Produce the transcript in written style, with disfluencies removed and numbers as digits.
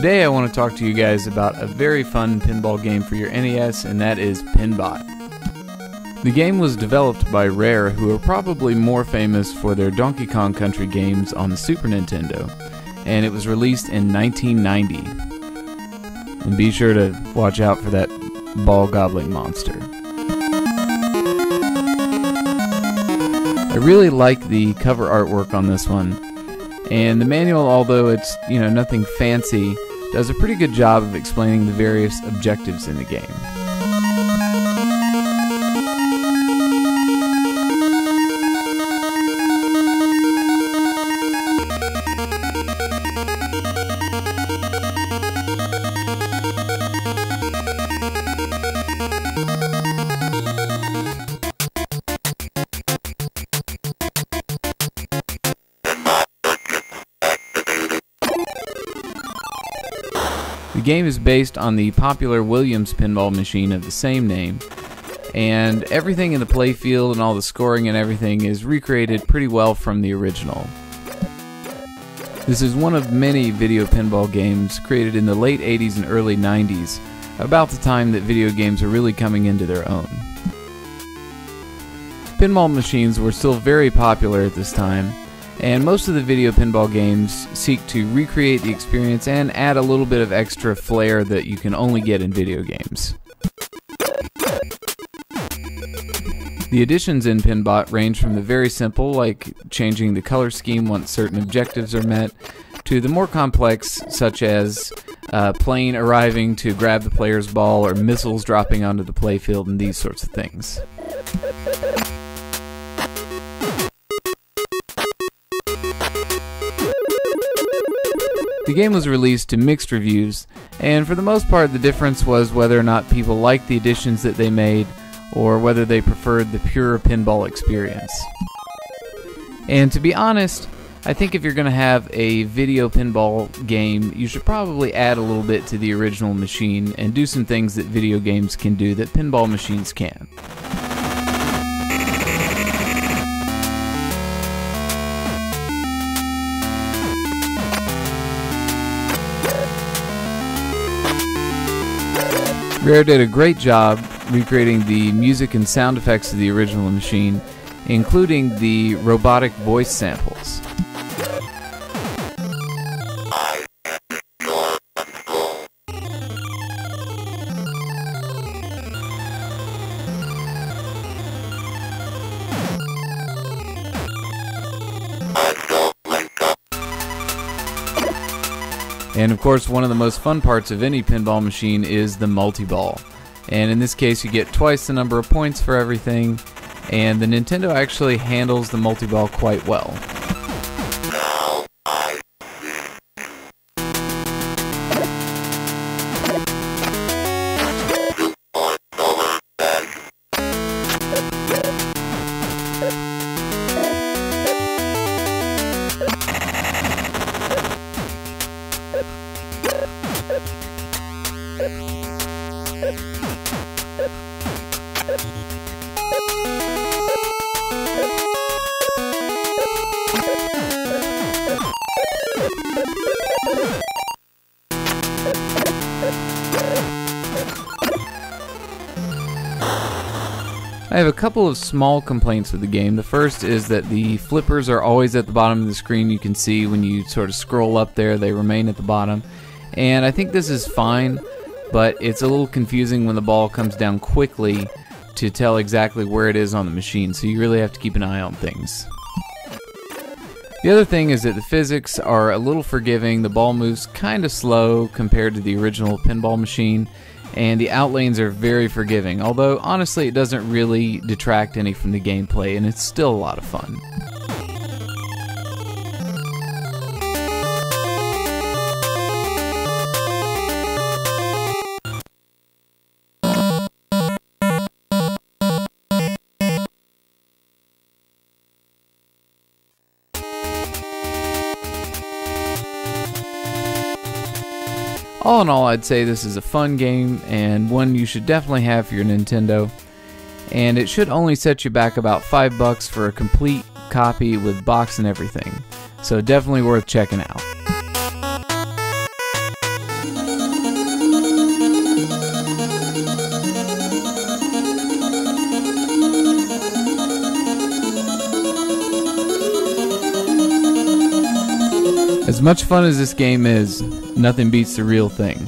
Today I want to talk to you guys about a very fun pinball game for your NES, and that is Pinbot. The game was developed by Rare, who are probably more famous for their Donkey Kong Country games on the Super Nintendo, and it was released in 1990. And be sure to watch out for that ball-gobbling monster. I really like the cover artwork on this one, and the manual, although it's, nothing fancy, does a pretty good job of explaining the various objectives in the game. The game is based on the popular Williams pinball machine of the same name, and everything in the playfield and all the scoring and everything is recreated pretty well from the original. This is one of many video pinball games created in the late 80s and early 90s, about the time that video games were really coming into their own. Pinball machines were still very popular at this time, and most of the video pinball games seek to recreate the experience and add a little bit of extra flair that you can only get in video games. The additions in Pinbot range from the very simple, like changing the color scheme once certain objectives are met, to the more complex, such as a plane arriving to grab the player's ball or missiles dropping onto the playfield and these sorts of things. The game was released to mixed reviews, and for the most part the difference was whether or not people liked the additions that they made, or whether they preferred the pure pinball experience. And to be honest, I think if you're going to have a video pinball game, you should probably add a little bit to the original machine and do some things that video games can do that pinball machines can't. Rare did a great job recreating the music and sound effects of the original machine, including the robotic voice samples. And of course, one of the most fun parts of any pinball machine is the multi-ball. And in this case, you get twice the number of points for everything, and the Nintendo actually handles the multi-ball quite well. I have a couple of small complaints with the game. The first is that the flippers are always at the bottom of the screen. You can see when you sort of scroll up there, they remain at the bottom. And I think this is fine, but it's a little confusing when the ball comes down quickly to tell exactly where it is on the machine, so you really have to keep an eye on things. The other thing is that the physics are a little forgiving. The ball moves kind of slow compared to the original pinball machine, and the outlanes are very forgiving, although honestly it doesn't really detract any from the gameplay, and it's still a lot of fun. All in all, I'd say this is a fun game and one you should definitely have for your Nintendo, and it should only set you back about $5 for a complete copy with box and everything, so definitely worth checking out. As much fun as this game is, nothing beats the real thing.